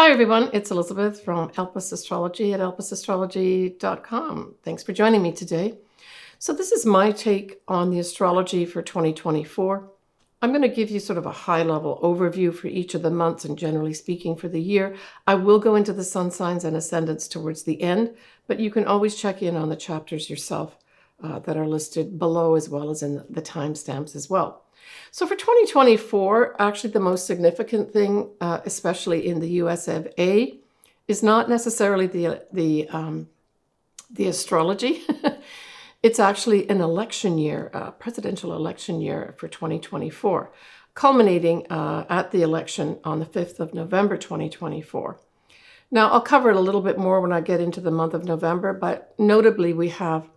Hi everyone, it's Elizabeth from Elpis Astrology at elpisastrology.com. Thanks for joining me today. So this is my take on the astrology for 2024. I'm going to give you sort of a high-level overview for each of the months and generally speaking for the year. I will go into the sun signs and ascendants towards the end, but you can always check in on the chapters yourself that are listed below as well as in the timestamps as well. So for 2024, actually the most significant thing, especially in the US of A, is not necessarily the astrology. It's actually an election year, a presidential election year for 2024, culminating at the election on the 5th of November 2024. Now, I'll cover it a little bit more when I get into the month of November, but notably we have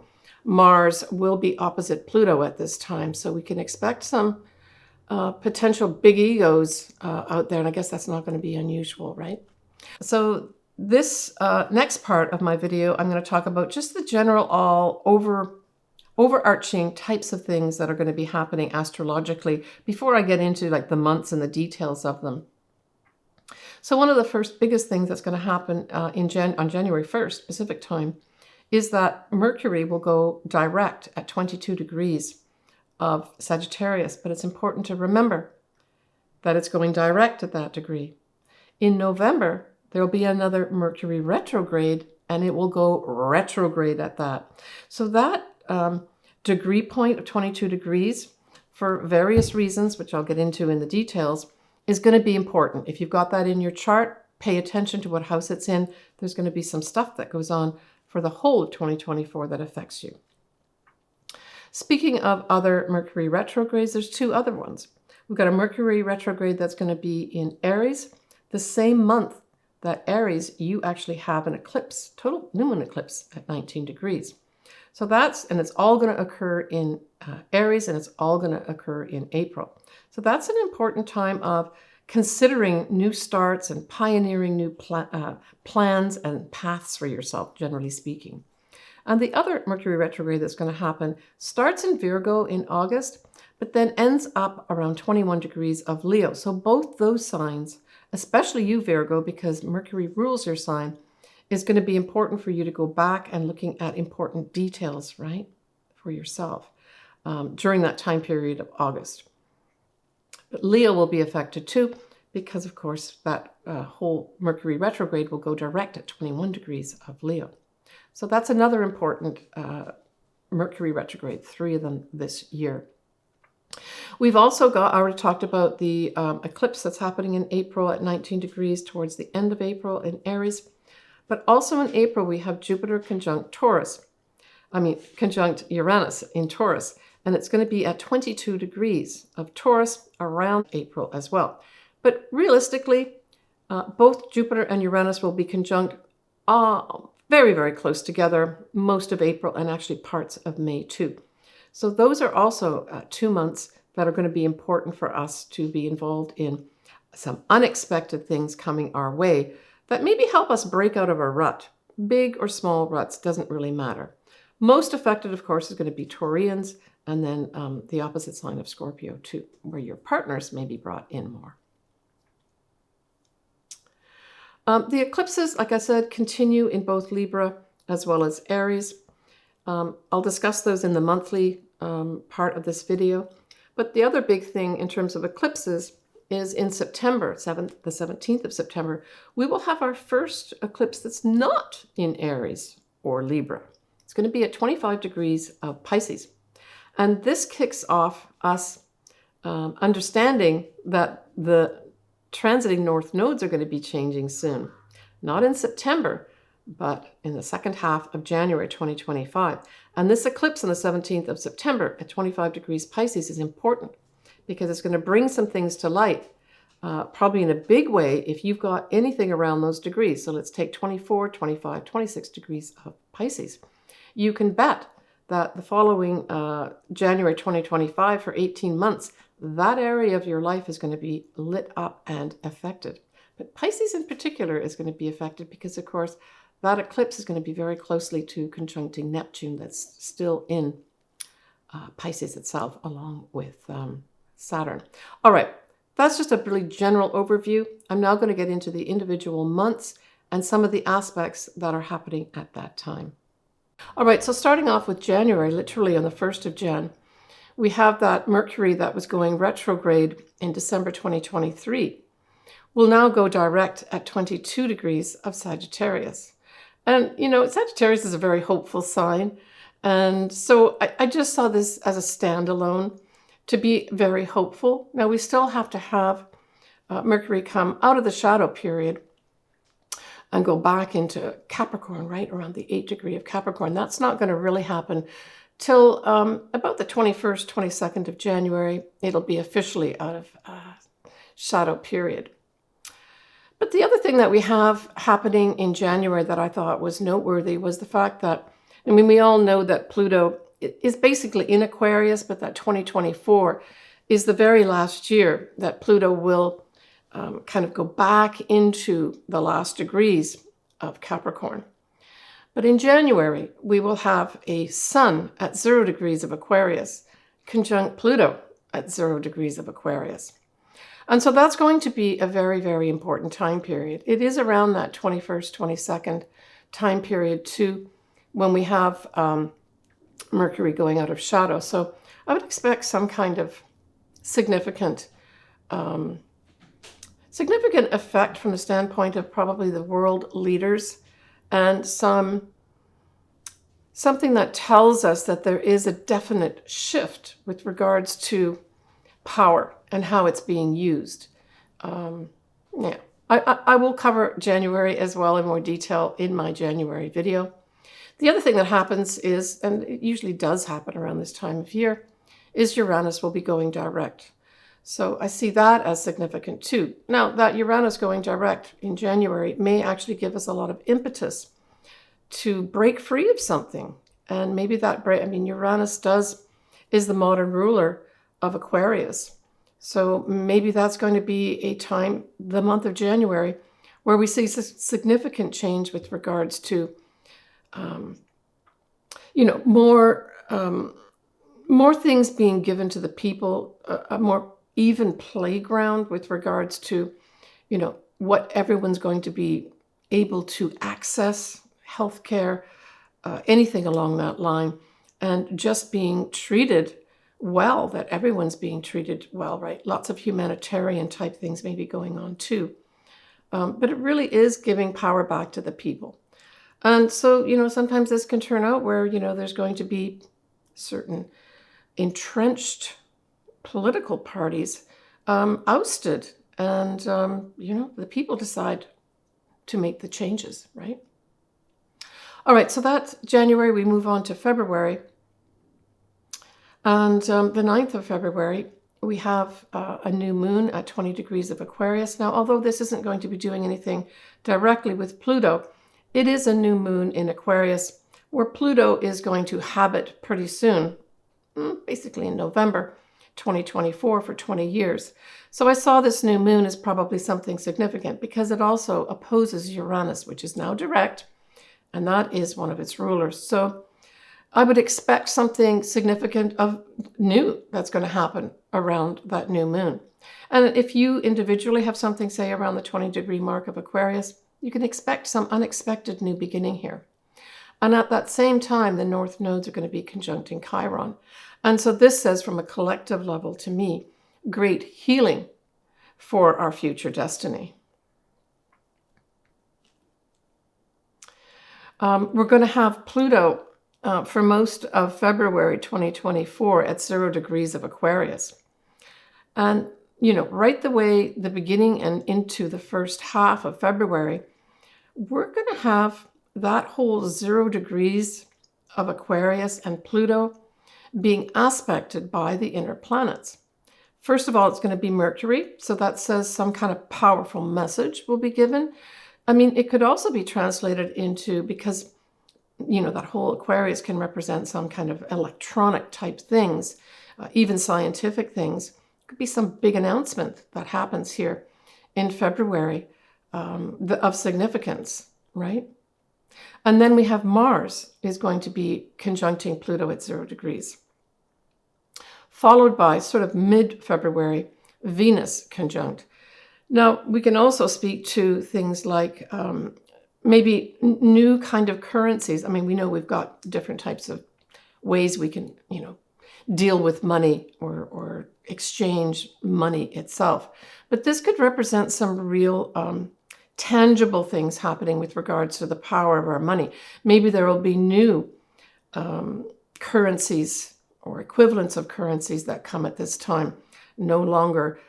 Mars will be opposite Pluto at this time, so we can expect some potential big egos out there, and I guess that's not going to be unusual, right? So this next part of my video, I'm going to talk about just the general overarching types of things that are going to be happening astrologically before I get into like the months and the details of them. So one of the first biggest things that's going to happen on January 1st, Pacific time, is that Mercury will go direct at 22 degrees of Sagittarius, but it's important to remember that it's going direct at that degree. In November, there will be another Mercury retrograde, and it will go retrograde at that. So that degree point of 22 degrees, for various reasons, which I'll get into in the details, is going to be important. If you've got that in your chart, pay attention to what house it's in. There's going to be some stuff that goes on for the whole of 2024 that affects you. Speaking of other Mercury retrogrades, there's two other ones. We've got a Mercury retrograde that's going to be in Aries. The same month that Aries, you actually have an eclipse, total new moon eclipse at 19 degrees. So and it's all going to occur in Aries, and it's all going to occur in April. So that's an important time of considering new starts and pioneering new plans and paths for yourself, generally speaking. And the other Mercury retrograde that's going to happen starts in Virgo in August, but then ends up around 21 degrees of Leo. So both those signs, especially you, Virgo, because Mercury rules your sign, is going to be important for you to go back and looking at important details, right, for yourself during that time period of August. But Leo will be affected too, because of course that whole Mercury retrograde will go direct at 21 degrees of Leo. So that's another important Mercury retrograde, 3 of them this year. We've also I already talked about the eclipse that's happening in April at 19 degrees towards the end of April in Aries. But also in April, we have Jupiter conjunct Uranus in Taurus. And it's going to be at 22 degrees of Taurus around April as well. But realistically, both Jupiter and Uranus will be conjunct very, very close together most of April and actually parts of May too. So those are also 2 months that are going to be important for us to be involved in some unexpected things coming our way that maybe help us break out of a rut. Big or small ruts, doesn't really matter. Most affected, of course, is going to be Taurians, and then the opposite sign of Scorpio too, where your partners may be brought in more. The eclipses, like I said, continue in both Libra as well as Aries. I'll discuss those in the monthly part of this video. But the other big thing in terms of eclipses is in September, the 17th of September, we will have our first eclipse that's not in Aries or Libra. It's going to be at 25 degrees of Pisces. And this kicks off us understanding that the transiting north nodes are going to be changing soon. Not in September, but in the second half of January 2025. And this eclipse on the 17th of September at 25 degrees Pisces is important because it's going to bring some things to light, probably in a big way if you've got anything around those degrees. So let's take 24, 25, 26 degrees of Pisces. You can bet that the following January 2025 for 18 months, that area of your life is going to be lit up and affected. But Pisces in particular is going to be affected because, of course, that eclipse is going to be very closely to conjuncting Neptune that's still in Pisces itself, along with Saturn. All right, that's just a really general overview. I'm now going to get into the individual months and some of the aspects that are happening at that time. All right, so starting off with January, literally on the 1st of Jan, we have that Mercury that was going retrograde in December 2023 will now go direct at 22 degrees of Sagittarius. And, Sagittarius is a very hopeful sign. And so I just saw this as a standalone to be very hopeful. Now, we still have to have Mercury come out of the shadow period and go back into Capricorn, right around the 8th degree of Capricorn. That's not going to really happen till about the 21st, 22nd of January. It'll be officially out of shadow period. But the other thing that we have happening in January that I thought was noteworthy was the fact that, we all know that Pluto is basically in Aquarius, but that 2024 is the very last year that Pluto will kind of go back into the last degrees of Capricorn. But in January, we will have a Sun at 0 degrees of Aquarius, conjunct Pluto at 0 degrees of Aquarius. And so that's going to be a very, very important time period. It is around that 21st, 22nd time period too, when we have Mercury going out of shadow. So I would expect some kind of significant effect from the standpoint of probably the world leaders, and something that tells us that there is a definite shift with regards to power and how it's being used. I will cover January as well in more detail in my January video. The other thing that happens is, and it usually does happen around this time of year, is Uranus will be going direct. So I see that as significant too. Now, that Uranus going direct in January may actually give us a lot of impetus to break free of something. And maybe that Uranus is the modern ruler of Aquarius. So maybe that's going to be a time, the month of January, where we see significant change with regards to, more things being given to the people, a more even playground with regards to, what everyone's going to be able to access, healthcare, anything along that line, and just being treated well, that everyone's being treated well, right? Lots of humanitarian type things may be going on too. But it really is giving power back to the people. And so, sometimes this can turn out where, there's going to be certain entrenched political parties ousted, and, the people decide to make the changes, right? All right, so that's January. We move on to February. And the 9th of February, we have a new moon at 20 degrees of Aquarius. Now, although this isn't going to be doing anything directly with Pluto, it is a new moon in Aquarius where Pluto is going to habit pretty soon, basically in November 2024 for 20 years. So I saw this new moon as probably something significant because it also opposes Uranus, which is now direct, and that is one of its rulers. So I would expect something significant of new that's going to happen around that new moon. And if you individually have something, say, around the 20-degree mark of Aquarius, you can expect some unexpected new beginning here. And at that same time, the north nodes are going to be conjuncting Chiron. And so this says, from a collective level to me, great healing for our future destiny. We're going to have Pluto for most of February 2024 at 0 degrees of Aquarius. And, right the way the beginning and into the first half of February, we're going to have that whole 0 degrees of Aquarius and Pluto being aspected by the inner planets. First of all, it's going to be Mercury. So that says some kind of powerful message will be given. It could also be translated into, because that whole Aquarius can represent some kind of electronic type things, even scientific things. It could be some big announcement that happens here in February of significance, right? And then we have Mars is going to be conjuncting Pluto at 0 degrees. Followed by sort of mid-February, Venus conjunct. Now, we can also speak to things like maybe new kind of currencies. I mean, we know we've got different types of ways we can, deal with money or exchange money itself. But this could represent some real tangible things happening with regards to the power of our money. Maybe there will be new currencies or equivalents of currencies that come at this time. No longer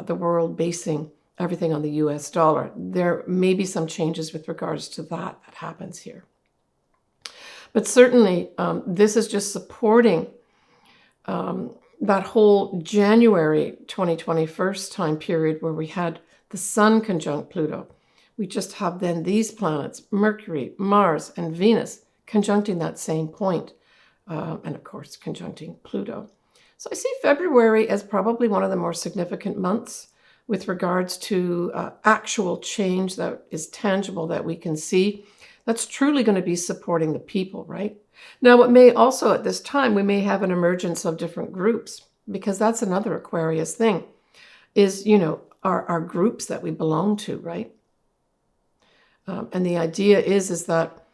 the world basing everything on the US dollar. There may be some changes with regards to that happens here. But certainly this is just supporting that whole January 2021 time period where we had the Sun conjunct Pluto. We just have then these planets, Mercury, Mars, and Venus, conjuncting that same point, and of course conjuncting Pluto. So I see February as probably one of the more significant months with regards to actual change that is tangible that we can see. That's truly going to be supporting the people, right? Now, what may also at this time, we may have an emergence of different groups, because that's another Aquarius thing, is, our groups that we belong to, right? And the idea is that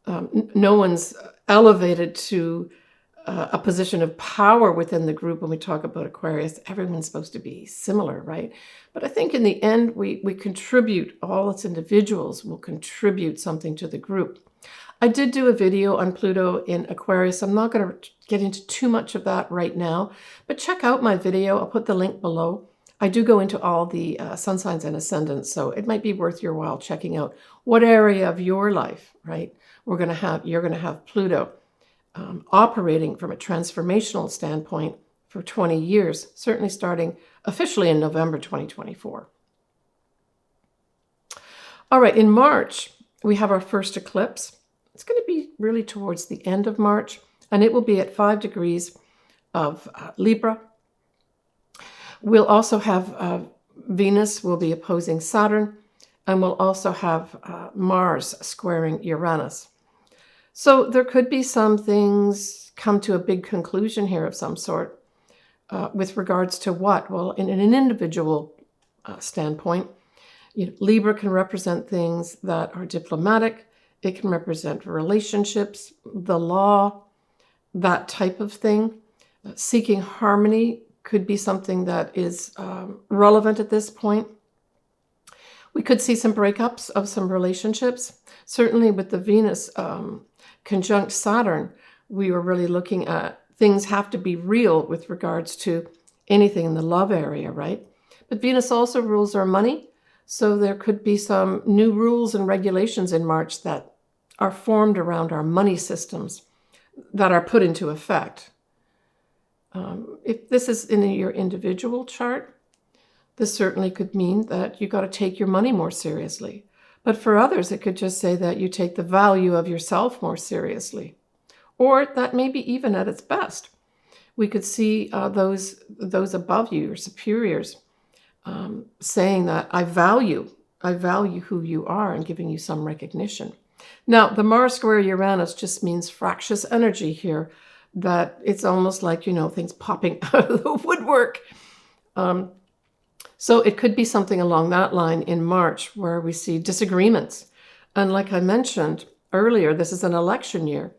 no one's elevated to a position of power within the group. When we talk about Aquarius, everyone's supposed to be similar, right? But I think in the end, we contribute, all its individuals will contribute something to the group. I did do a video on Pluto in Aquarius. I'm not going to get into too much of that right now, but check out my video. I'll put the link below. I do go into all the sun signs and ascendants, so it might be worth your while checking out what area of your life, right, you're going to have Pluto operating from a transformational standpoint for 20 years, certainly starting officially in November 2024. All right, in March, we have our first eclipse. It's going to be really towards the end of March, and it will be at 5 degrees of Libra. We'll also have Venus will be opposing Saturn, and we'll also have Mars squaring Uranus. So there could be some things come to a big conclusion here of some sort with regards to what? Well, in an individual standpoint, Libra can represent things that are diplomatic. It can represent relationships, the law, that type of thing. Seeking harmony could be something that is relevant at this point. We could see some breakups of some relationships. Certainly with the Venus conjunct Saturn, we were really looking at things have to be real with regards to anything in the love area, right? But Venus also rules our money. So there could be some new rules and regulations in March that are formed around our money systems that are put into effect. If this is in your individual chart, this certainly could mean that you got to take your money more seriously. But for others, it could just say that you take the value of yourself more seriously. Or that may be even at its best. We could see those above you, your superiors, saying that I value who you are and giving you some recognition. Now, the Mars square Uranus just means fractious energy here, that it's almost like, things popping out of the woodwork. So it could be something along that line in March where we see disagreements. And like I mentioned earlier, this is an election year.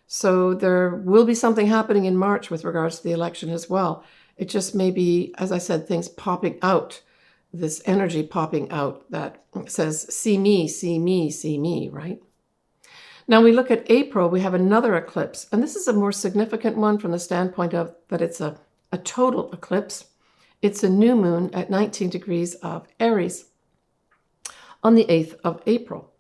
So there will be something happening in March with regards to the election as well. It just may be, as I said, things popping out, this energy popping out that says, see me, see me, see me, right? Now we look at April, we have another eclipse. And this is a more significant one from the standpoint of that it's a total eclipse. It's a new moon at 19 degrees of Aries on the 8th of April.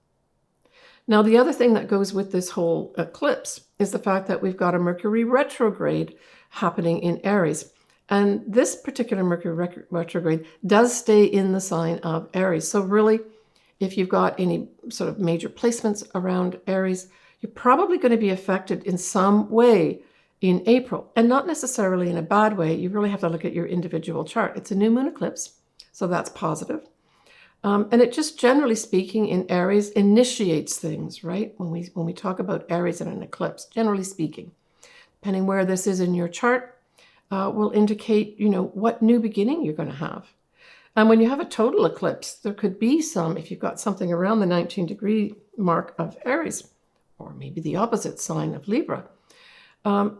Now, the other thing that goes with this whole eclipse is the fact that we've got a Mercury retrograde happening in Aries. And this particular Mercury retrograde does stay in the sign of Aries. So really, if you've got any sort of major placements around Aries, you're probably going to be affected in some way in April, and not necessarily in a bad way. You really have to look at your individual chart. It's a new moon eclipse, so that's positive. And it just, generally speaking, in Aries initiates things, right? When we talk about Aries in an eclipse, generally speaking, depending where this is in your chart, will indicate, what new beginning you're going to have. And when you have a total eclipse, there could be some, if you've got something around the 19-degree mark of Aries, or maybe the opposite sign of Libra,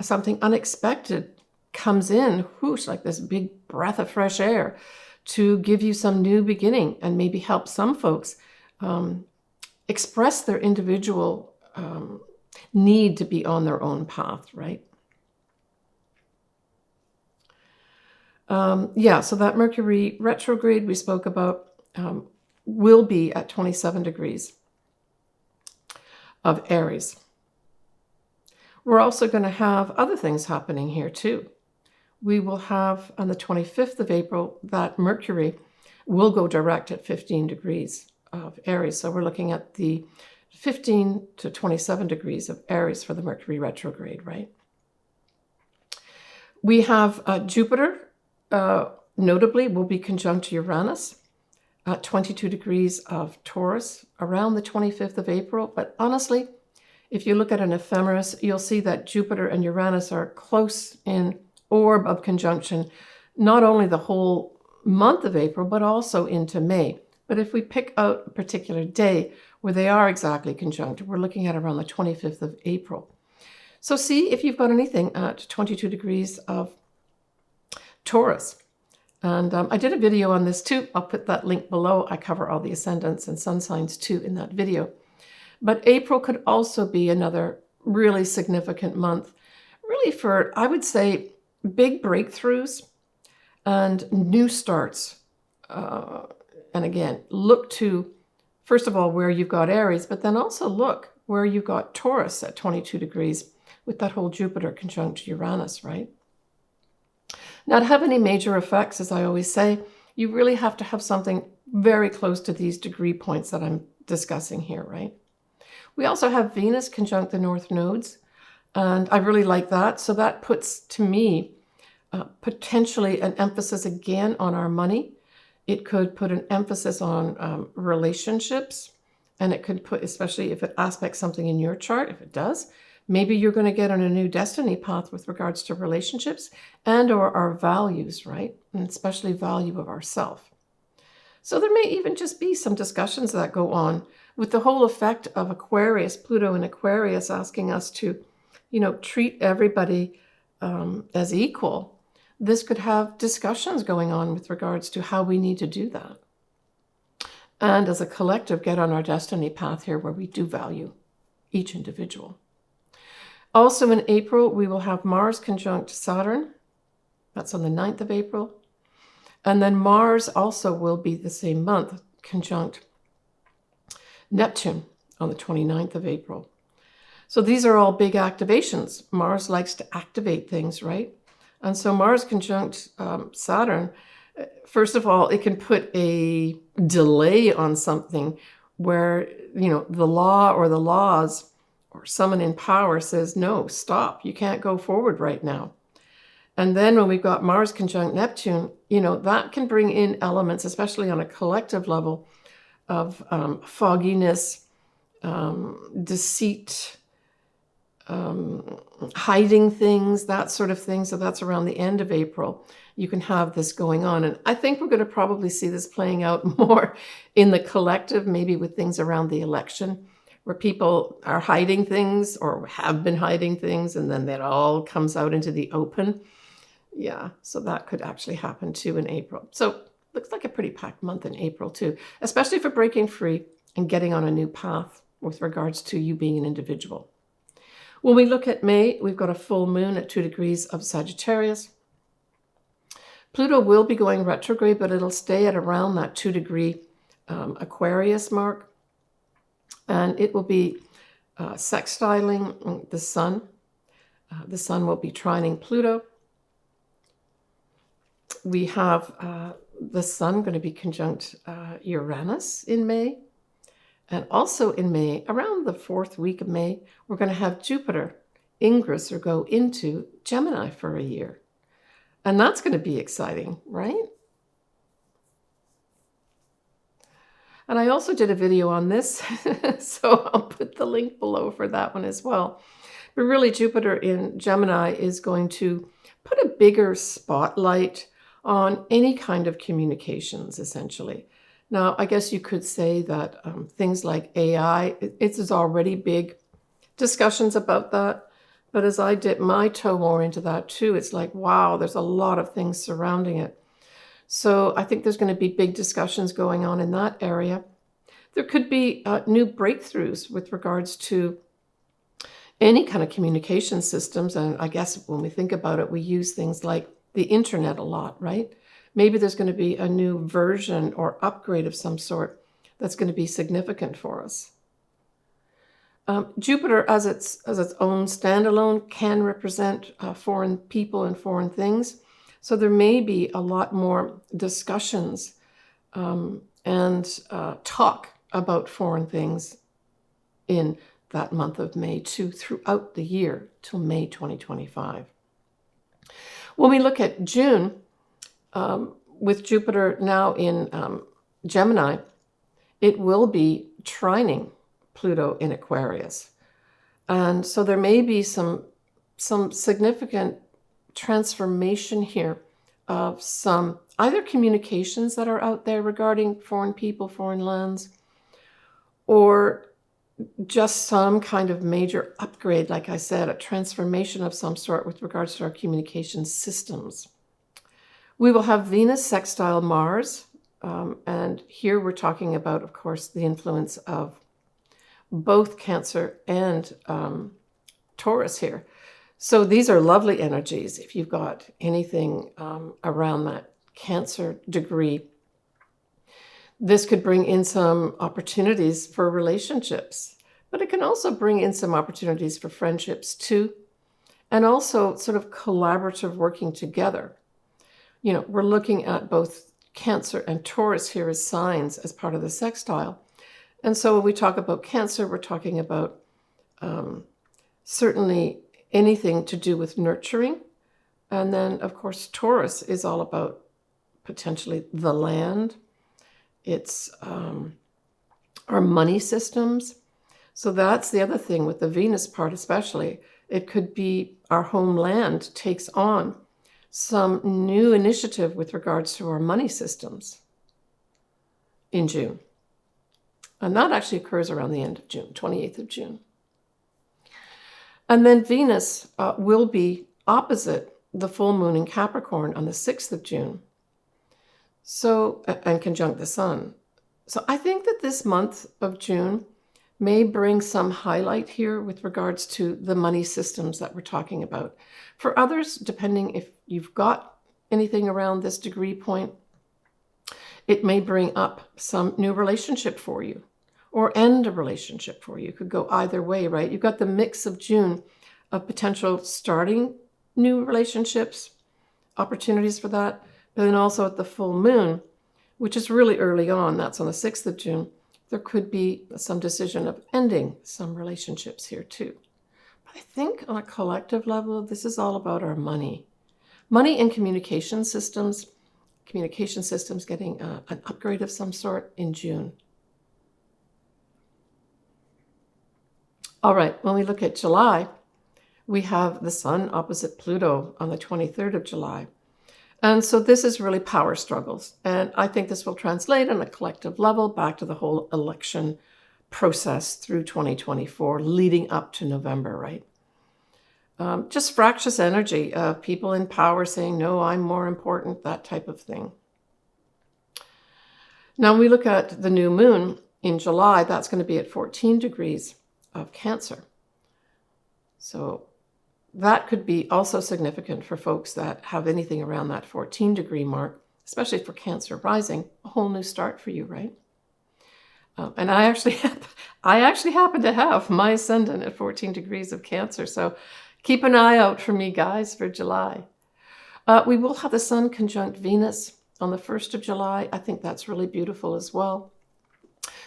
something unexpected comes in, whoosh, like this big breath of fresh air to give you some new beginning and maybe help some folks express their individual need to be on their own path, right? So that Mercury retrograde we spoke about will be at 27 degrees of Aries. We're also going to have other things happening here too. We will have on the 25th of April that Mercury will go direct at 15 degrees of Aries. So we're looking at the 15 to 27 degrees of Aries for the Mercury retrograde, right? We have Jupiter, notably, will be conjunct Uranus at 22 degrees of Taurus around the 25th of April. But honestly, if you look at an ephemeris, you'll see that Jupiter and Uranus are close in orb of conjunction, not only the whole month of April, but also into May. But if we pick out a particular day where they are exactly conjunct, we're looking at around the 25th of April. So see if you've got anything at 22 degrees of Taurus. And I did a video on this too. I'll put that link below. I cover all the ascendants and sun signs too in that video. But April could also be another really significant month, really for, I would say, big breakthroughs and new starts. And again, look to, first of all, where you've got Aries, but then also look where you've got Taurus at 22 degrees with that whole Jupiter conjunct Uranus, right? Now, to have any major effects, as I always say, you really have to have something very close to these degree points that I'm discussing here, right? We also have Venus conjunct the North nodes, and I really like that. So that puts, to me, potentially an emphasis again on our money. It could put an emphasis on relationships, and it could put, especially if it aspects something in your chart, if it does, maybe you're going to get on a new destiny path with regards to relationships and or our values, right? And especially value of ourself. So there may even just be some discussions that go on with the whole effect of Aquarius, Pluto and Aquarius asking us to, treat everybody as equal. This could have discussions going on with regards to how we need to do that. And as a collective, get on our destiny path here where we do value each individual. Also in April, we will have Mars conjunct Saturn. That's on the 9th of April. And then Mars also will be the same month conjunct Neptune on the 29th of April. So these are all big activations. Mars likes to activate things, right? And so Mars conjunct Saturn, first of all, it can put a delay on something where, the law or the laws or someone in power says, no, stop, you can't go forward right now. And then when we've got Mars conjunct Neptune, that can bring in elements, especially on a collective level, of fogginess, deceit, hiding things, that sort of thing. So that's around the end of April. You can have this going on. And I think we're going to probably see this playing out more in the collective, maybe with things around the election, where people are hiding things or have been hiding things, and then that all comes out into the open. Yeah, so that could actually happen too in April. So looks like a pretty packed month in April too, especially for breaking free and getting on a new path with regards to you being an individual. When we look at May, we've got a full moon at 2 degrees of Sagittarius. Pluto will be going retrograde, but it'll stay at around that 2-degree Aquarius mark. And it will be sextiling the sun. The sun will be trining Pluto. We have the sun going to be conjunct Uranus in May. And also in May, around the 4th week of May, we're going to have Jupiter ingress or go into Gemini for a year. And that's going to be exciting, right? And I also did a video on this, so I'll put the link below for that one as well. But really, Jupiter in Gemini is going to put a bigger spotlight on any kind of communications, essentially. Now, I guess you could say that things like AI, it's already big discussions about that. But as I dip my toe more into that too, it's like, wow, there's a lot of things surrounding it. So I think there's going to be big discussions going on in that area. There could be new breakthroughs with regards to any kind of communication systems. And I guess when we think about it, we use things like the internet a lot, right? Maybe there's going to be a new version or upgrade of some sort that's going to be significant for us. Jupiter, as its own standalone, can represent foreign people and foreign things. So there may be a lot more discussions and talk about foreign things in that month of May too, throughout the year till May 2025. When we look at June, with Jupiter now in Gemini, it will be trining Pluto in Aquarius. And so there may be some significant transformation here of some either communications that are out there regarding foreign people, foreign lands, or just some kind of major upgrade, like I said, a transformation of some sort with regards to our communication systems. We will have Venus sextile Mars, and here we're talking about, of course, the influence of both Cancer and Taurus here. So these are lovely energies. If you've got anything around that Cancer degree, this could bring in some opportunities for relationships, but it can also bring in some opportunities for friendships too, and also sort of collaborative working together. You know, we're looking at both Cancer and Taurus here as signs as part of the sextile. And so when we talk about Cancer, we're talking about certainly anything to do with nurturing. And then, of course, Taurus is all about potentially the land. It's our money systems. So that's the other thing with the Venus part especially. It could be our homeland takes on some new initiative with regards to our money systems in June. And that actually occurs around the end of June, 28th of June. And then Venus will be opposite the full moon in Capricorn on the 6th of June. So, and conjunct the sun. So I think that this month of June may bring some highlight here with regards to the money systems that we're talking about. For others, depending if you've got anything around this degree point, it may bring up some new relationship for you or end a relationship for you. It could go either way, right? You've got the mix of June of potential starting new relationships, opportunities for that, but then also at the full moon, which is really early on, that's on the 6th of June, there could be some decision of ending some relationships here too. But I think on a collective level, this is all about our money. Money and communication systems getting an upgrade of some sort in June. All right, when we look at July, we have the sun opposite Pluto on the 23rd of July. And so this is really power struggles. And I think this will translate on a collective level back to the whole election process through 2024, leading up to November, right? Just fractious energy of people in power saying, no, I'm more important, that type of thing. Now we look at the new moon in July, that's going to be at 14 degrees of Cancer. So that could be also significant for folks that have anything around that 14 degree mark, especially for Cancer rising, a whole new start for you, right? And I actually happen to have my ascendant at 14 degrees of Cancer. So keep an eye out for me, guys, for July. We will have the sun conjunct Venus on the 1st of July. I think that's really beautiful as well.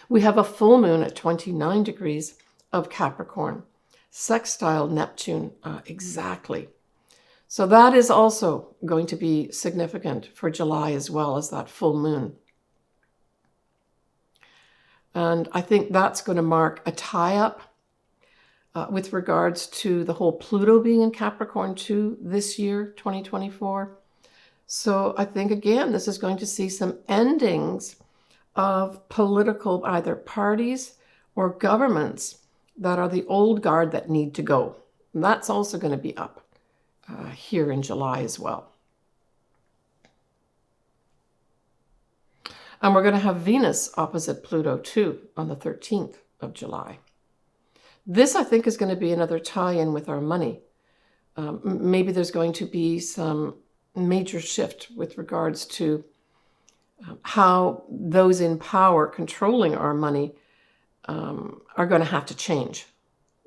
We have a full moon at 29 degrees of Capricorn. Sextile Neptune exactly. So that is also going to be significant for July as well as that full moon. And I think that's going to mark a tie-up with regards to the whole Pluto being in Capricorn too this year, 2024. So I think, again, this is going to see some endings of political either parties or governments that are the old guard that need to go. And that's also going to be up here in July as well. And we're going to have Venus opposite Pluto too on the 13th of July. This, I think, is going to be another tie-in with our money. Maybe there's going to be some major shift with regards to how those in power controlling our money are going to have to change.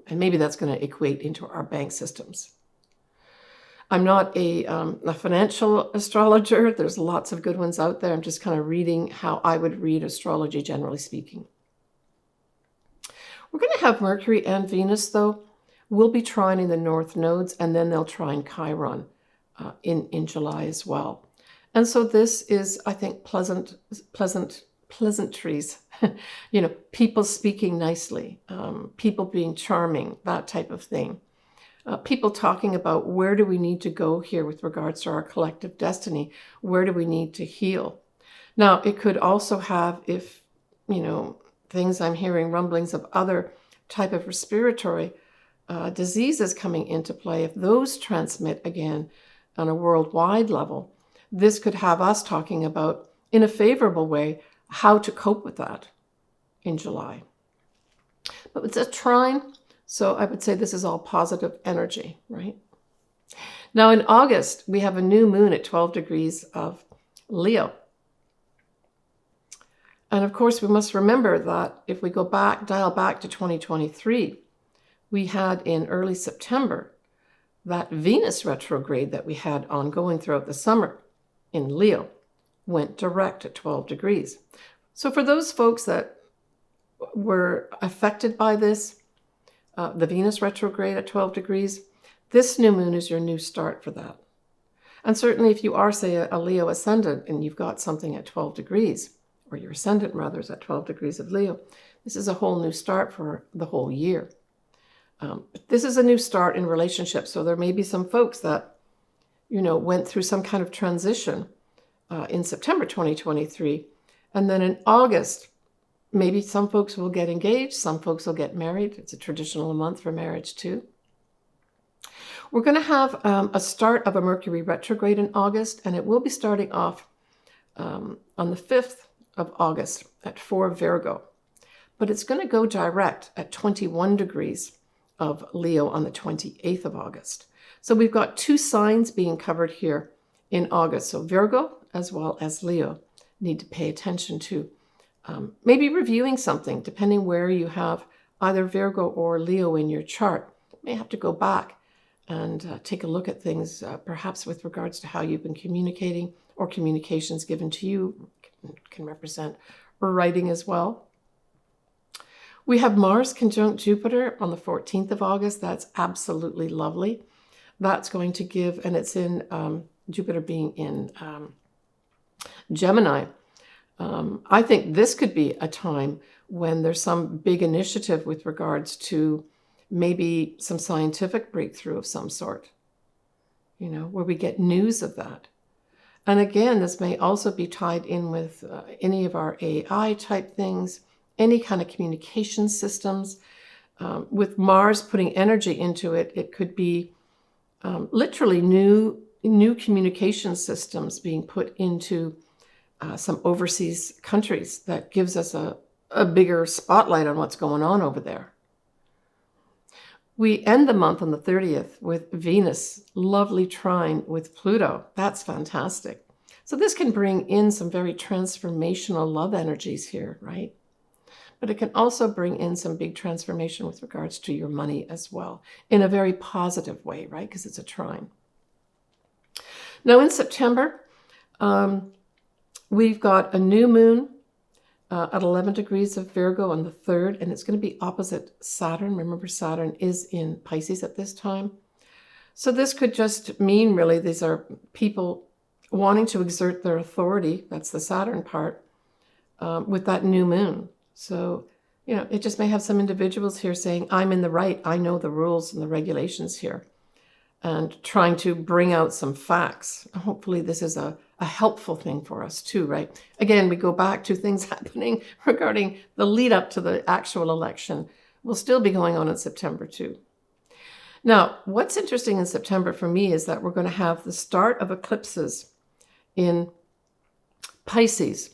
And maybe that's going to equate into our bank systems. I'm not a financial astrologer. There's lots of good ones out there. I'm just kind of reading how I would read astrology, generally speaking. We're going to have Mercury and Venus, though, will be trining the north nodes, and then they'll trine Chiron in July as well. And so this is, I think, pleasantries, people speaking nicely, people being charming, that type of thing. People talking about where do we need to go here with regards to our collective destiny? Where do we need to heal? Now, it could also have, if, things I'm hearing, rumblings of other type of respiratory diseases coming into play, if those transmit again on a worldwide level, this could have us talking about, in a favorable way, how to cope with that in July. But it's a trine, so I would say this is all positive energy, right? Now in August, we have a new moon at 12 degrees of Leo. And of course, we must remember that if we dial back to 2023, we had in early September that Venus retrograde that we had ongoing throughout the summer in Leo went direct at 12 degrees. So for those folks that were affected by this, the Venus retrograde at 12 degrees, this new moon is your new start for that. And certainly if you are, say, a Leo ascendant and you've got something at 12 degrees, or your ascendant rather is at 12 degrees of Leo, this is a whole new start for the whole year. But this is a new start in relationships. So there may be some folks that, went through some kind of transition in September 2023. And then in August, maybe some folks will get engaged, some folks will get married. It's a traditional month for marriage too. We're going to have a start of a Mercury retrograde in August, and it will be starting off on the 5th of August at 4 Virgo. But it's going to go direct at 21 degrees of Leo on the 28th of August. So we've got two signs being covered here in August. So Virgo as well as Leo need to pay attention to maybe reviewing something, depending where you have either Virgo or Leo in your chart. You may have to go back and take a look at things, perhaps with regards to how you've been communicating, or communications given to you can represent writing as well. We have Mars conjunct Jupiter on the 14th of August. That's absolutely lovely. That's going to give, and it's in Jupiter being in Gemini. I think this could be a time when there's some big initiative with regards to maybe some scientific breakthrough of some sort, where we get news of that. And again, this may also be tied in with any of our AI type things, any kind of communication systems. With Mars putting energy into it, it could be literally new communication systems being put into some overseas countries that gives us a bigger spotlight on what's going on over there. We end the month on the 30th with Venus, lovely trine with Pluto. That's fantastic. So this can bring in some very transformational love energies here, right? But it can also bring in some big transformation with regards to your money as well, in a very positive way, right? Because it's a trine. Now in September, we've got a new moon at 11 degrees of Virgo on the 3rd, and it's going to be opposite Saturn. Remember, Saturn is in Pisces at this time. So this could just mean, really, these are people wanting to exert their authority, that's the Saturn part, with that new moon. So, it just may have some individuals here saying, I'm in the right, I know the rules and the regulations here, and trying to bring out some facts. Hopefully this is a helpful thing for us too, right? Again, we go back to things happening regarding the lead up to the actual election. Will still be going on in September too. Now, what's interesting in September for me is that we're going to have the start of eclipses in Pisces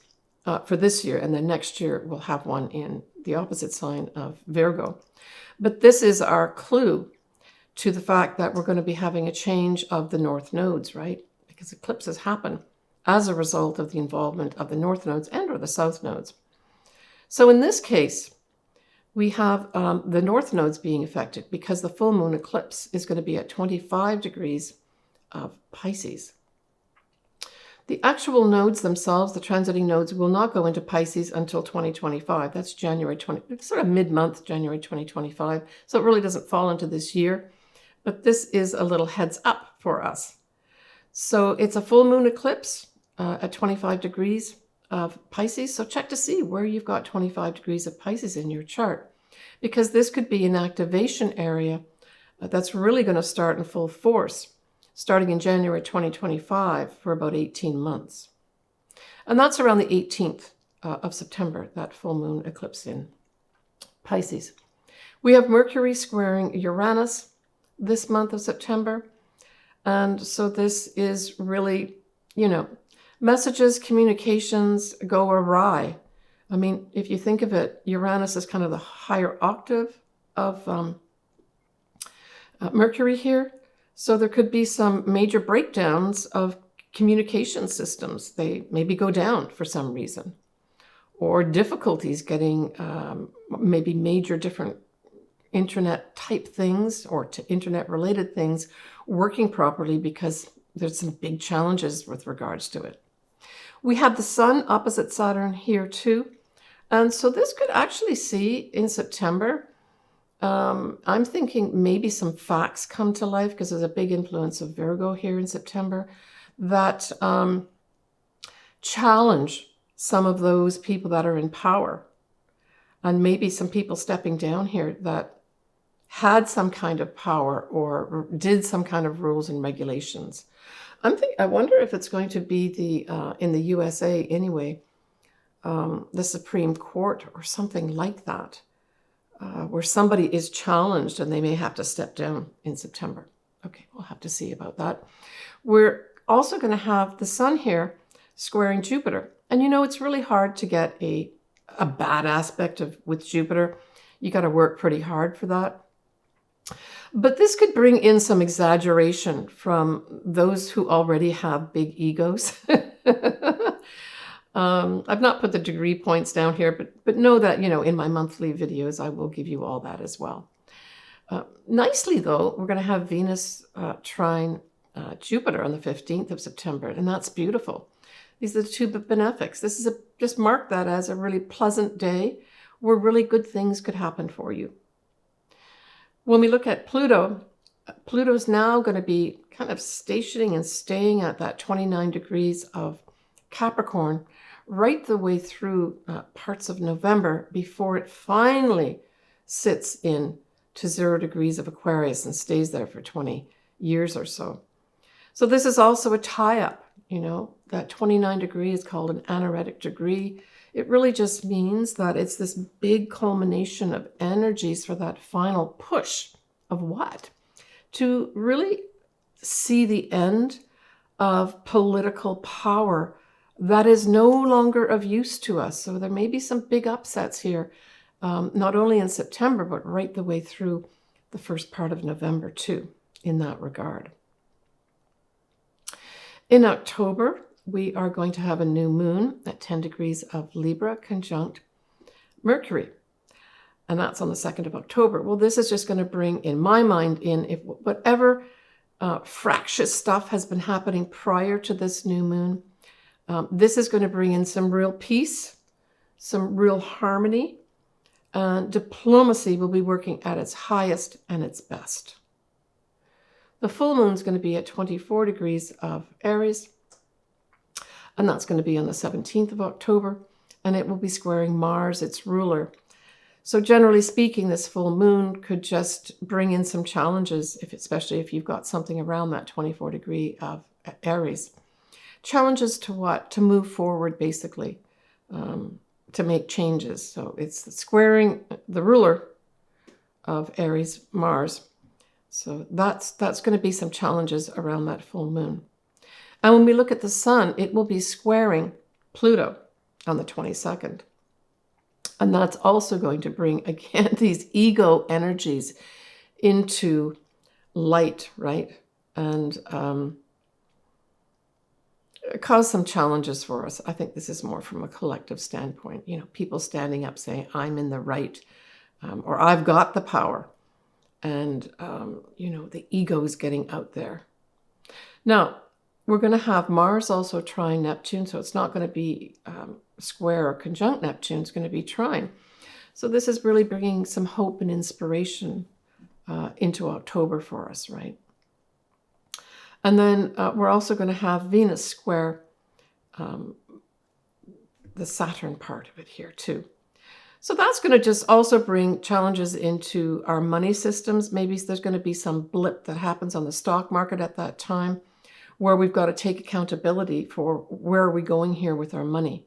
for this year, and then next year we'll have one in the opposite sign of Virgo. But this is our clue to the fact that we're going to be having a change of the north nodes, right? Because eclipses happen as a result of the involvement of the north nodes and or the south nodes. So in this case, we have the north nodes being affected because the full moon eclipse is going to be at 25 degrees of Pisces. The actual nodes themselves, the transiting nodes, will not go into Pisces until 2025. That's January 20, sort of mid-month, January 2025. So it really doesn't fall into this year. But this is a little heads up for us. So it's a full moon eclipse at 25 degrees of Pisces. So check to see where you've got 25 degrees of Pisces in your chart, because this could be an activation area that's really going to start in full force starting in January 2025 for about 18 months. And that's around the 18th of September, that full moon eclipse in Pisces. We have Mercury squaring Uranus this month of September. And so this is really, messages, communications go awry. I mean, if you think of it, Uranus is kind of the higher octave of Mercury here. So there could be some major breakdowns of communication systems. They maybe go down for some reason, or difficulties getting maybe major different internet type things or to internet related things working properly because there's some big challenges with regards to it. We have the sun opposite Saturn here too. And so this could actually see in September, I'm thinking maybe some facts come to life because there's a big influence of Virgo here in September that challenge some of those people that are in power. And maybe some people stepping down here that had some kind of power or did some kind of rules and regulations. I wonder if it's going to be the in the USA anyway, the Supreme Court or something like that, where somebody is challenged and they may have to step down in September. Okay, we'll have to see about that. We're also going to have the sun here squaring Jupiter. And it's really hard to get a bad aspect with Jupiter. You got to work pretty hard for that. But this could bring in some exaggeration from those who already have big egos. I've not put the degree points down here, but know that, in my monthly videos, I will give you all that as well. Nicely, though, we're going to have Venus trine Jupiter on the 15th of September, and that's beautiful. These are the two benefics. This is just mark that as a really pleasant day where really good things could happen for you. When we look at Pluto, Pluto's now going to be kind of stationing and staying at that 29 degrees of Capricorn right the way through parts of November before it finally sits in to 0 degrees of Aquarius and stays there for 20 years or so. So this is also a tie-up, that 29 degree is called an anaretic degree. It really just means that it's this big culmination of energies for that final push of what? To really see the end of political power that is no longer of use to us. So there may be some big upsets here, not only in September, but right the way through the first part of November too, in that regard. In October, we are going to have a new moon at 10 degrees of Libra conjunct Mercury. And that's on the 2nd of October. Well, this is just going to bring, in my mind, if whatever fractious stuff has been happening prior to this new moon, this is going to bring in some real peace, some real harmony, and diplomacy will be working at its highest and its best. The full moon is going to be at 24 degrees of Aries, and that's going to be on the 17th of October, and it will be squaring Mars, its ruler. So generally speaking, this full moon could just bring in some challenges, especially if you've got something around that 24 degree of Aries. Challenges to what? To move forward, basically, to make changes. So it's squaring the ruler of Aries, Mars. So that's going to be some challenges around that full moon. And when we look at the sun, it will be squaring Pluto on the 22nd. And that's also going to bring, again, these ego energies into light, right? And cause some challenges for us. I think this is more from a collective standpoint. People standing up saying, I'm in the right, or I've got the power. And, the ego is getting out there. Now, we're going to have Mars also trine Neptune, so it's not going to be square or conjunct Neptune, it's going to be trine. So this is really bringing some hope and inspiration into October for us, right? And then we're also going to have Venus square the Saturn part of it here too. So that's going to just also bring challenges into our money systems. Maybe there's going to be some blip that happens on the stock market at that time where we've got to take accountability for where are we going here with our money.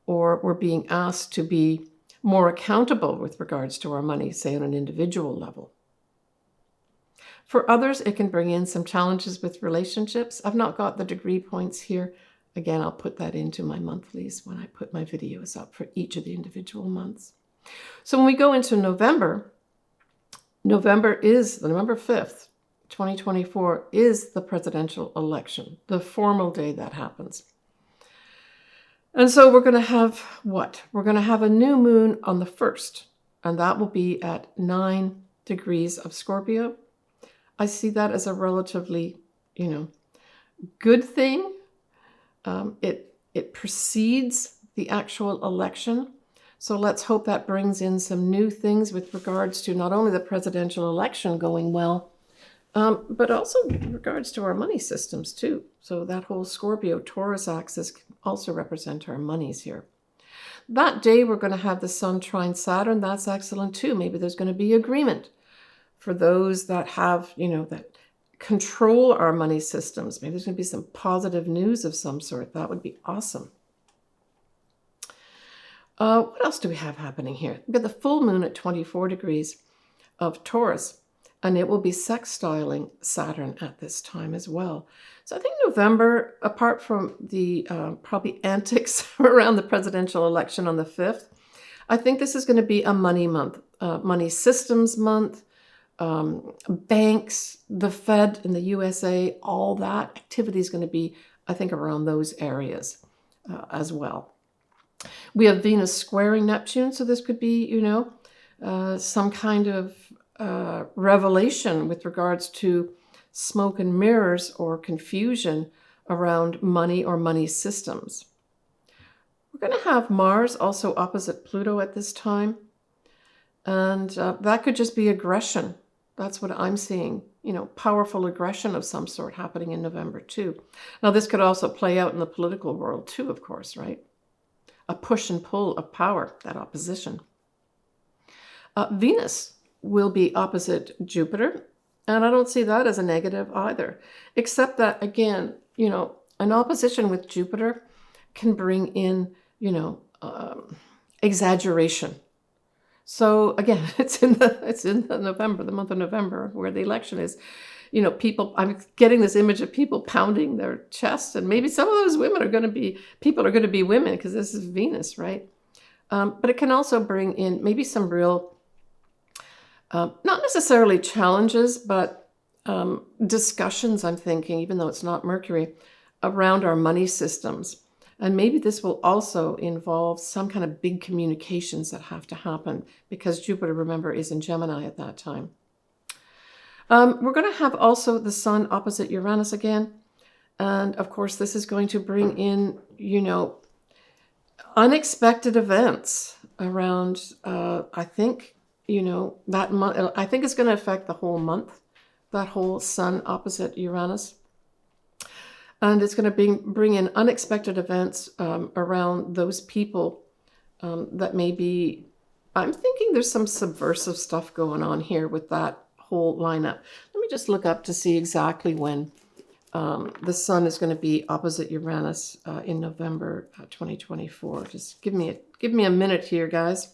Or we're being asked to be more accountable with regards to our money, say on an individual level. For others, it can bring in some challenges with relationships. I've not got the degree points here. Again, I'll put that into my monthlies when I put my videos up for each of the individual months. So when we go into November, November 5th, 2024 is the presidential election, the formal day that happens. And so we're going to have what? We're going to have a new moon on the 1st, and that will be at 9 degrees of Scorpio. I see that as a relatively, good thing. It precedes the actual election. So let's hope that brings in some new things with regards to not only the presidential election going well, but also in regards to our money systems too. So that whole Scorpio-Taurus axis can also represent our monies here. That day we're going to have the Sun trine Saturn. That's excellent too. Maybe there's going to be agreement for those that have, that control our money systems. Maybe there's going to be some positive news of some sort. That would be awesome. What else do we have happening here? We've got the full moon at 24 degrees of Taurus, and it will be sextiling Saturn at this time as well. So I think November, apart from the probably antics around the presidential election on the 5th, I think this is going to be a money month, money systems month. Banks, the Fed in the USA, all that activity is going to be, I think, around those areas as well. We have Venus squaring Neptune, so this could be, some kind of revelation with regards to smoke and mirrors or confusion around money or money systems. We're going to have Mars also opposite Pluto at this time, and that could just be aggression. That's what I'm seeing, powerful aggression of some sort happening in November too. Now, this could also play out in the political world too, of course, right? A push and pull of power, that opposition. Venus will be opposite Jupiter, and I don't see that as a negative either, except that, again, an opposition with Jupiter can bring in, exaggeration. So again, it's in the November, the month of November, where the election is. People. I'm getting this image of people pounding their chest, and maybe some of those women are going to be women because this is Venus, right? But it can also bring in maybe some real, not necessarily challenges, but discussions. I'm thinking, even though it's not Mercury, around our money systems. And maybe this will also involve some kind of big communications that have to happen because Jupiter, remember, is in Gemini at that time. We're going to have also the Sun opposite Uranus again. And of course, this is going to bring in, unexpected events around, I think, that month. I think it's going to affect the whole month, that whole Sun opposite Uranus. And it's going to bring in unexpected events around those people that may be I'm thinking there's some subversive stuff going on here with that whole lineup. Let me just look up to see exactly when the sun is going to be opposite Uranus in November 2024. Just give me a minute here, guys.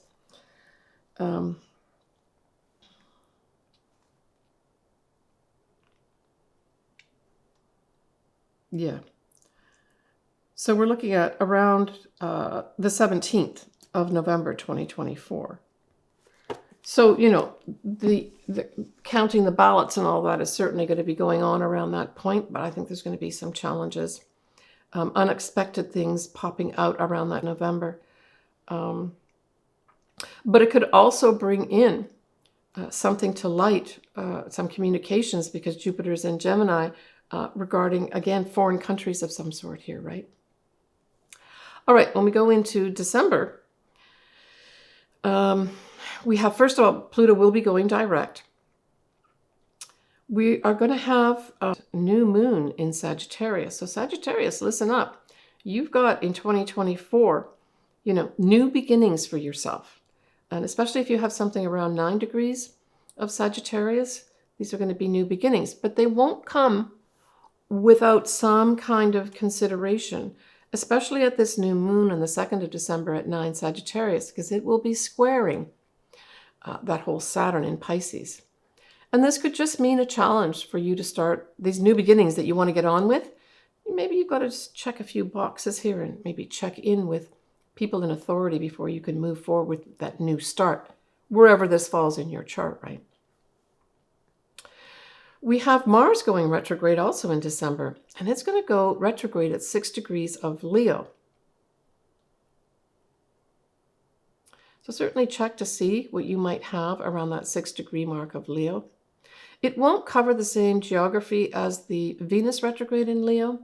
Yeah. So we're looking at around the 17th of November 2024. So, you know, the counting the ballots and all that is certainly going to be going on around that point, but I think there's going to be some challenges, unexpected things popping out around that November. But it could also bring in something to light, some communications, because Jupiter's in Gemini regarding, again, foreign countries of some sort here, right? All right, when we go into December, we have, first of all, Pluto will be going direct. We are going to have a new moon in Sagittarius. So Sagittarius, listen up. You've got in 2024, you know, new beginnings for yourself. And especially if you have something around 9 degrees of Sagittarius, these are going to be new beginnings. But they won't come without some kind of consideration, especially at this new moon on the 2nd of December at 9 Sagittarius, because it will be squaring that whole Saturn in Pisces. And this could just mean a challenge for you to start these new beginnings that you want to get on with. Maybe you've got to just check a few boxes here and maybe check in with people in authority before you can move forward with that new start, wherever this falls in your chart, right? We have Mars going retrograde also in December, and it's going to go retrograde at 6 degrees of Leo. So certainly check to see what you might have around that 6-degree mark of Leo. It won't cover the same geography as the Venus retrograde in Leo.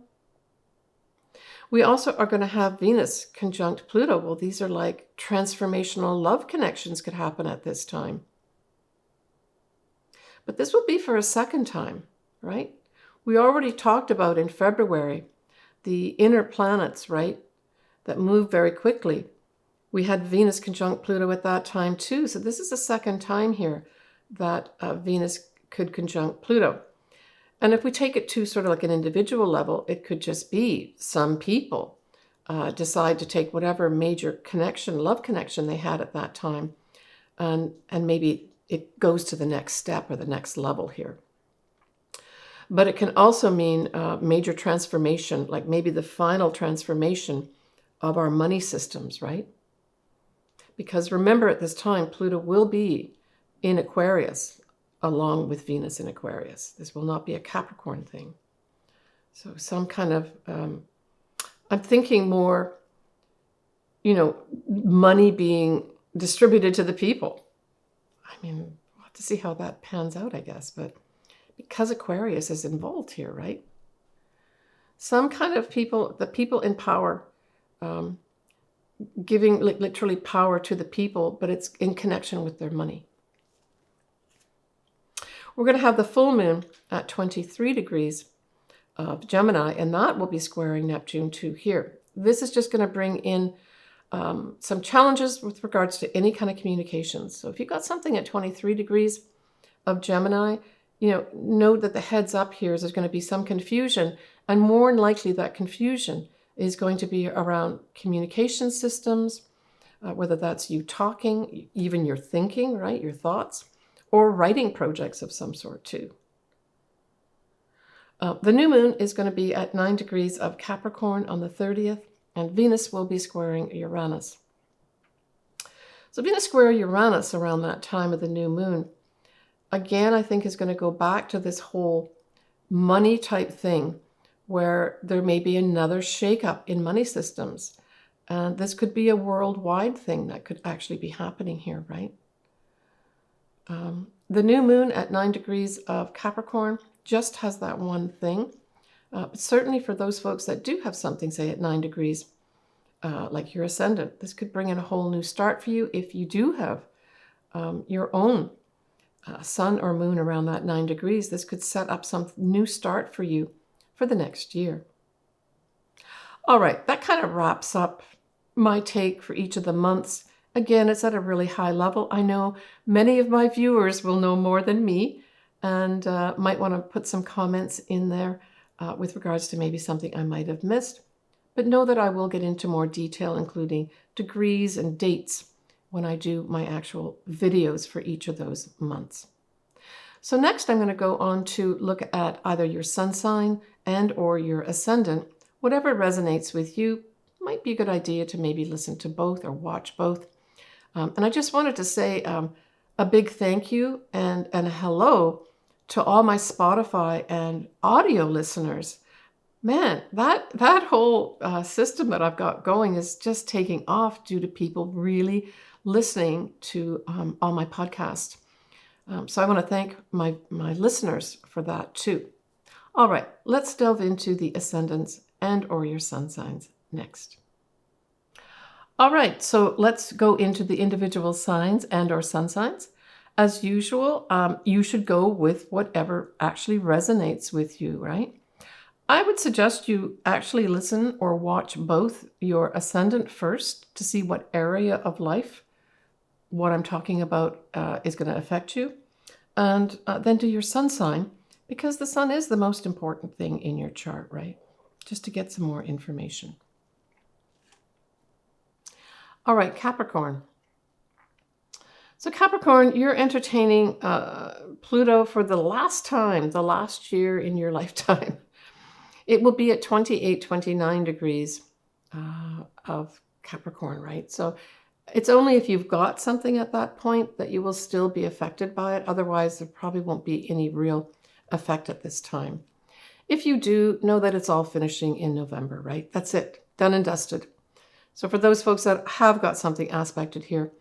We also are going to have Venus conjunct Pluto. Well, these are like transformational love connections could happen at this time. But this will be for a second time, right? We already talked about in February the inner planets, right, that move very quickly. We had Venus conjunct Pluto at that time too. So this is the second time here that Venus could conjunct Pluto. And if we take it to sort of like an individual level, it could just be some people decide to take whatever major connection, love connection they had at that time, and maybe it goes to the next step or the next level here. But it can also mean major transformation, like maybe the final transformation of our money systems, right? Because remember, at this time, Pluto will be in Aquarius along with Venus in Aquarius. This will not be a Capricorn thing. So some kind of, I'm thinking more, you know, money being distributed to the people. I mean, we'll have to see how that pans out, I guess. But because Aquarius is involved here, right? Some kind of people, the people in power, giving literally power to the people, but it's in connection with their money. We're going to have the full moon at 23 degrees of Gemini, and that will be squaring Neptune too here. This is just going to bring in some challenges with regards to any kind of communications. So if you've got something at 23 degrees of Gemini, you know, note that the heads up here is there's going to be some confusion, and more than likely that confusion is going to be around communication systems, whether that's you talking, even your thinking, right, your thoughts, or writing projects of some sort too. The new moon is going to be at 9 degrees of Capricorn on the 30th, and Venus will be squaring Uranus. So Venus square Uranus around that time of the new moon, again, I think is going to go back to this whole money type thing where there may be another shakeup in money systems. And this could be a worldwide thing that could actually be happening here, right? The new moon at 9 degrees of Capricorn just has that one thing. But certainly for those folks that do have something, say at 9 degrees, like your ascendant, this could bring in a whole new start for you. If you do have your own sun or moon around that 9 degrees, this could set up some new start for you for the next year. All right, that kind of wraps up my take for each of the months Again, it's at a really high level. I know many of my viewers will know more than me and might want to put some comments in there with regards to maybe something I might have missed. But know that I will get into more detail, including degrees and dates, when I do my actual videos for each of those months. So next I'm going to go on to look at either your sun sign and or your ascendant. Whatever resonates with you, might be a good idea to maybe listen to both or watch both. And I just wanted to say a big thank you and a hello to all my Spotify and audio listeners. Man, that whole system that I've got going is just taking off due to people really listening to all my podcasts. So I want to thank my listeners for that too. All right, let's delve into the ascendants and or your sun signs next. All right, so let's go into the individual signs and or sun signs. As usual, you should go with whatever actually resonates with you, right? I would suggest you actually listen or watch both your ascendant first to see what area of life what I'm talking about is going to affect you, and then do your sun sign, because the sun is the most important thing in your chart, right? Just to get some more information. All right, Capricorn. So Capricorn, you're entertaining Pluto for the last time, the last year in your lifetime. It will be at 28, 29 degrees of Capricorn, right? So it's only if you've got something at that point that you will still be affected by it. Otherwise, there probably won't be any real effect at this time. If you do, know that it's all finishing in November, right? That's it, done and dusted. So for those folks that have got something aspected here,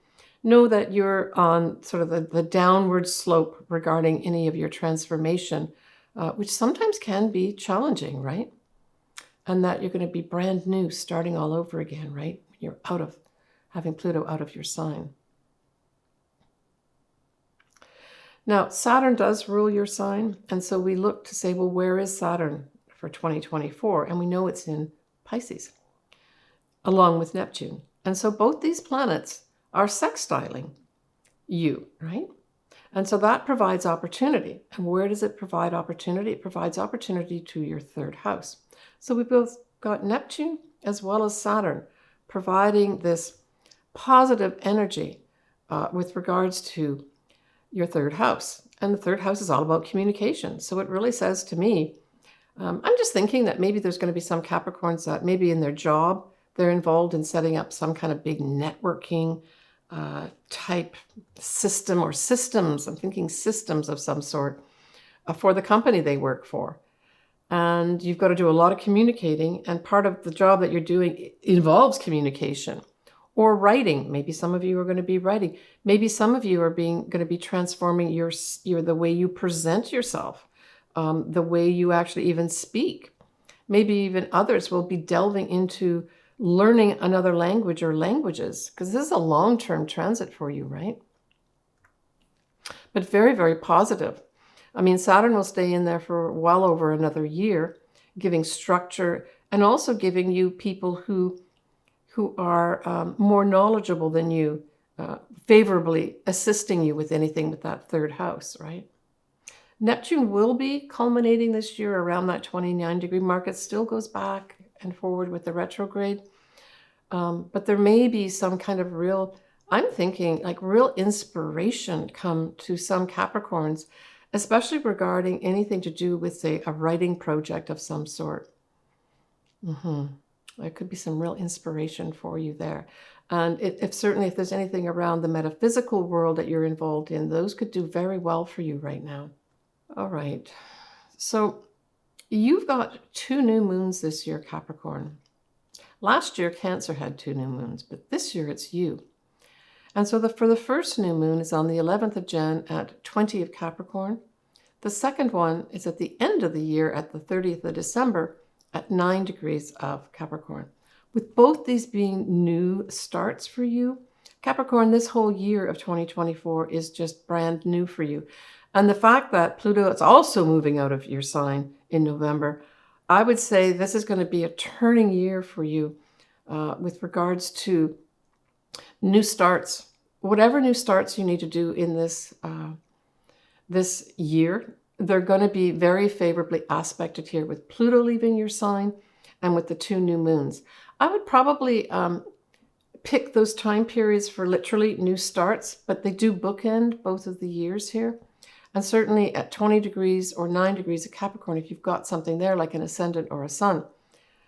know that you're on sort of the downward slope regarding any of your transformation, which sometimes can be challenging, right? And that you're going to be brand new, starting all over again, right? You're out of having Pluto out of your sign. Now, Saturn does rule your sign, and so we look to say, well, where is Saturn for 2024? And we know it's in Pisces, along with Neptune. And so both these planets are sextiling you, right? And so that provides opportunity. And where does it provide opportunity? It provides opportunity to your third house. So we've both got Neptune as well as Saturn providing this positive energy with regards to your third house. And the third house is all about communication. So it really says to me, I'm just thinking that maybe there's going to be some Capricorns that maybe in their job, they're involved in setting up some kind of big networking type system or systems. I'm thinking systems of some sort for the company they work for. And you've got to do a lot of communicating. And part of the job that you're doing involves communication. Or writing. Maybe some of you are going to be writing. Maybe some of you are going to be transforming the way you present yourself, the way you actually even speak. Maybe even others will be delving into learning another language or languages, because this is a long-term transit for you, right? But very, very positive. I mean, Saturn will stay in there for well over another year, giving structure and also giving you people who are more knowledgeable than you, favorably assisting you with anything with that third house, right? Neptune will be culminating this year around that 29-degree mark. It still goes back and forward with the retrograde. But there may be some kind of real, I'm thinking like real inspiration come to some Capricorns, especially regarding anything to do with, say, a writing project of some sort. There could be some real inspiration for you there. And certainly if there's anything around the metaphysical world that you're involved in, those could do very well for you right now. All right. So you've got 2 new moons this year, Capricorn. Last year, Cancer had 2 new moons, but this year it's you. And so for the first new moon is on the 11th of Jan at 20 of Capricorn. The second one is at the end of the year at the 30th of December at 9 degrees of Capricorn. With both these being new starts for you, Capricorn, this whole year of 2024 is just brand new for you. And the fact that Pluto is also moving out of your sign in November, I would say this is going to be a turning year for you with regards to New starts. Whatever new starts you need to do in this year, they're going to be very favorably aspected here with Pluto leaving your sign and with the 2 new moons. I would probably pick those time periods for literally new starts, but they do bookend both of the years here. And certainly at 20 degrees or 9 degrees of Capricorn, if you've got something there like an ascendant or a sun,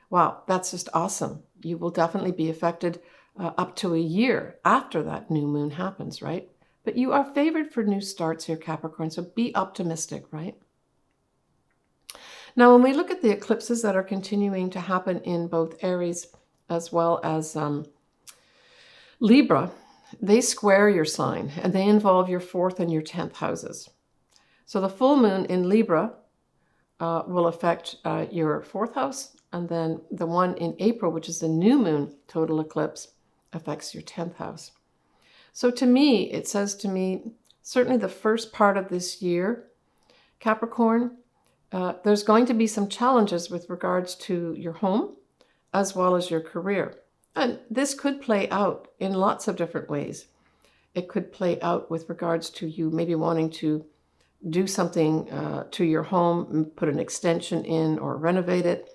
wow, that's just awesome. You will definitely be affected up to a year after that new moon happens, right? But you are favored for new starts here, Capricorn, so be optimistic, right? Now, when we look at the eclipses that are continuing to happen in both Aries as well as Libra, they square your sign, and they involve your 4th and your 10th houses. So the full moon in Libra will affect your 4th house, and then the one in April, which is the new moon total eclipse, affects your 10th house. So to me, it says to me, certainly the first part of this year, Capricorn, there's going to be some challenges with regards to your home as well as your career. And this could play out in lots of different ways. It could play out with regards to you maybe wanting to do something to your home, put an extension in or renovate it,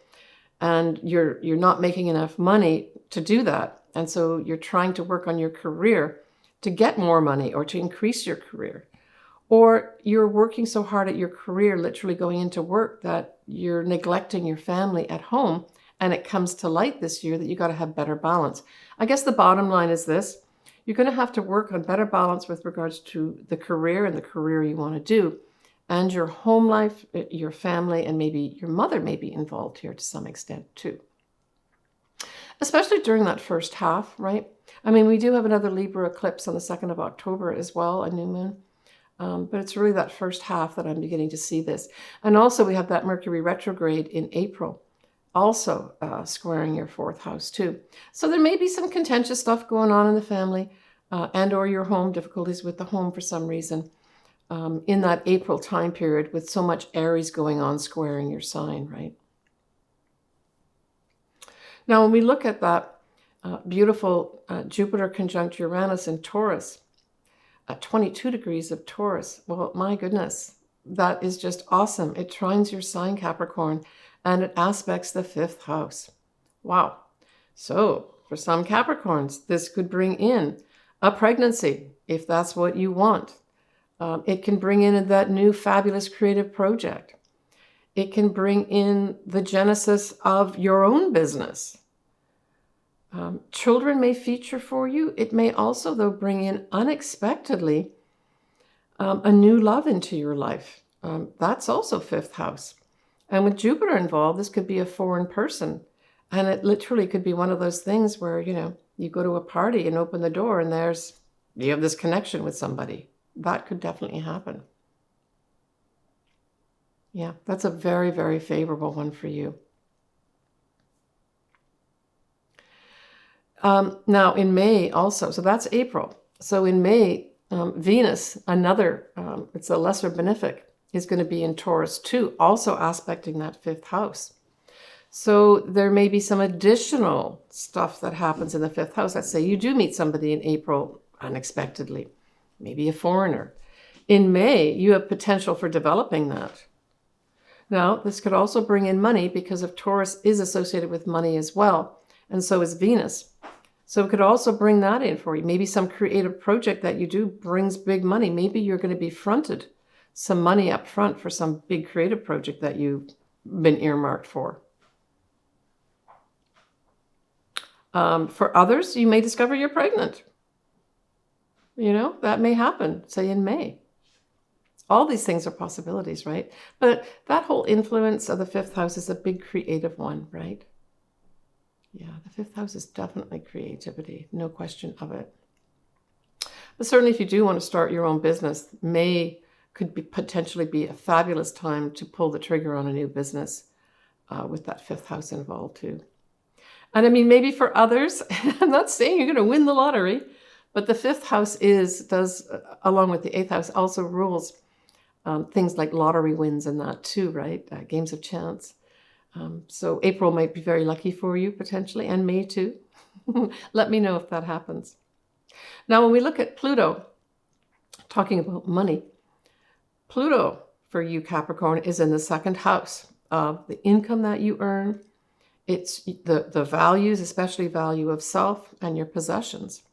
and you're not making enough money to do that. And so you're trying to work on your career to get more money or to increase your career. Or you're working so hard at your career, literally going into work, that you're neglecting your family at home, and it comes to light this year that you got to have better balance. I guess the bottom line is this: you're going to have to work on better balance with regards to the career and the career you want to do, and your home life, your family, and maybe your mother may be involved here to some extent too. Especially during that first half, right? I mean, we do have another Libra eclipse on the 2nd of October as well, a new moon. But it's really that first half that I'm beginning to see this. And also we have that Mercury retrograde in April, also squaring your 4th house too. So there may be some contentious stuff going on in the family and or your home, difficulties with the home for some reason in that April time period with so much Aries going on squaring your sign, right? Now, when we look at that beautiful Jupiter conjunct Uranus in Taurus, at 22 degrees of Taurus, well, my goodness, that is just awesome. It trines your sign, Capricorn, and it aspects the 5th house. Wow. So for some Capricorns, this could bring in a pregnancy, if that's what you want. It can bring in that new fabulous creative project. It can bring in the genesis of your own business. Children may feature for you. It may also, though, bring in unexpectedly a new love into your life. That's also 5th house. And with Jupiter involved, this could be a foreign person. And it literally could be one of those things where, you know, you go to a party and open the door and you have this connection with somebody. That could definitely happen. Yeah, that's a very, very favorable one for you. Now in May also, so that's April. So in May, Venus, it's a lesser benefic, is going to be in Taurus too, also aspecting that 5th house. So there may be some additional stuff that happens in the 5th house. Let's say you do meet somebody in April unexpectedly, maybe a foreigner. In May, you have potential for developing that. Now, this could also bring in money because if Taurus is associated with money as well, and so is Venus. So it could also bring that in for you. Maybe some creative project that you do brings big money. Maybe you're going to be fronted some money up front for some big creative project that you've been earmarked for. For others, you may discover you're pregnant. You know, that may happen, say in May. All these things are possibilities, right? But that whole influence of the 5th house is a big creative one, right? Yeah, the 5th house is definitely creativity, no question of it. But certainly if you do want to start your own business, May could potentially be a fabulous time to pull the trigger on a new business with that 5th house involved too. And I mean, maybe for others, I'm not saying you're going to win the lottery, but the 5th house does, along with the 8th house, also rules things like lottery wins and that too, right? Games of chance. So April might be very lucky for you potentially, and May too. Let me know if that happens. Now, when we look at Pluto, talking about money, Pluto for you, Capricorn, is in the second house of the income that you earn. It's the values, especially value of self and your possessions.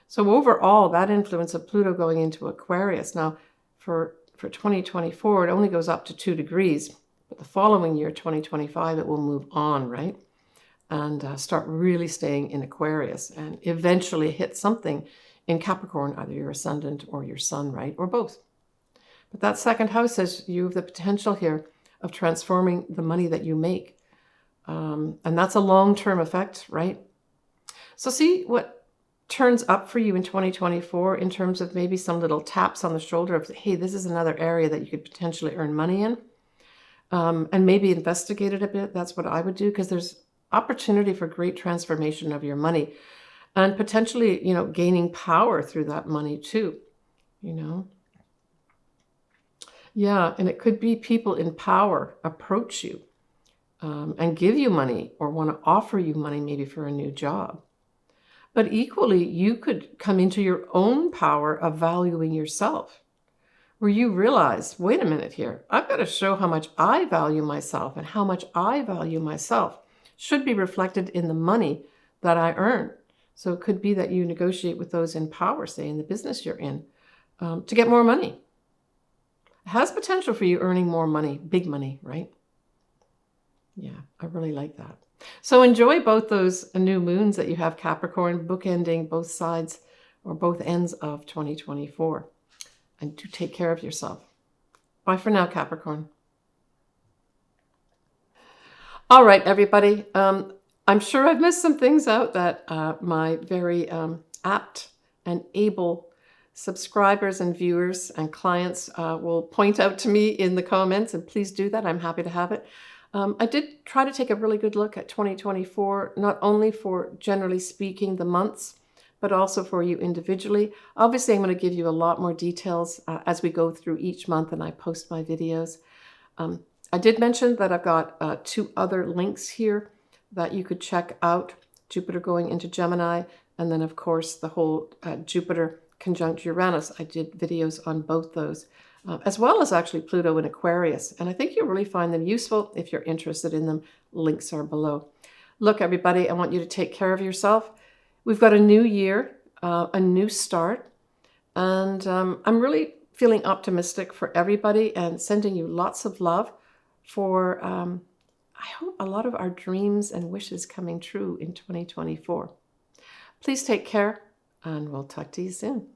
So overall, that influence of Pluto going into Aquarius. Now, for 2024, it only goes up to 2 degrees. But the following year, 2025, it will move on, right? And start really staying in Aquarius and eventually hit something in Capricorn, either your ascendant or your sun, right? Or both. But that second house says you have the potential here of transforming the money that you make. And that's a long-term effect, right? So see what turns up for you in 2024 in terms of maybe some little taps on the shoulder of, hey, this is another area that you could potentially earn money in. And maybe investigate it a bit. That's what I would do, because there's opportunity for great transformation of your money and potentially, gaining power through that money too, Yeah, and it could be people in power approach you and give you money or want to offer you money maybe for a new job. But equally, you could come into your own power of valuing yourself, where you realize, wait a minute here, I've got to show how much I value myself, and how much I value myself should be reflected in the money that I earn. So it could be that you negotiate with those in power, say in the business you're in, to get more money. It has potential for you earning more money, big money, right? Yeah, I really like that. So enjoy both those new moons that you have, Capricorn, bookending both sides or both ends of 2024. And do take care of yourself. Bye for now, Capricorn. All right, everybody. I'm sure I've missed some things out that my very apt and able subscribers and viewers and clients will point out to me in the comments, and please do that. I'm happy to have it. I did try to take a really good look at 2024, not only for, generally speaking, the months, but also for you individually. Obviously, I'm going to give you a lot more details as we go through each month and I post my videos. I did mention that I've got 2 other links here that you could check out. Jupiter going into Gemini, and then, of course, the whole Jupiter conjunct Uranus. I did videos on both those, as well as actually Pluto and Aquarius. And I think you'll really find them useful if you're interested in them. Links are below. Look, everybody, I want you to take care of yourself. We've got a new year, a new start, and I'm really feeling optimistic for everybody and sending you lots of love for, I hope, a lot of our dreams and wishes coming true in 2024. Please take care, and we'll talk to you soon.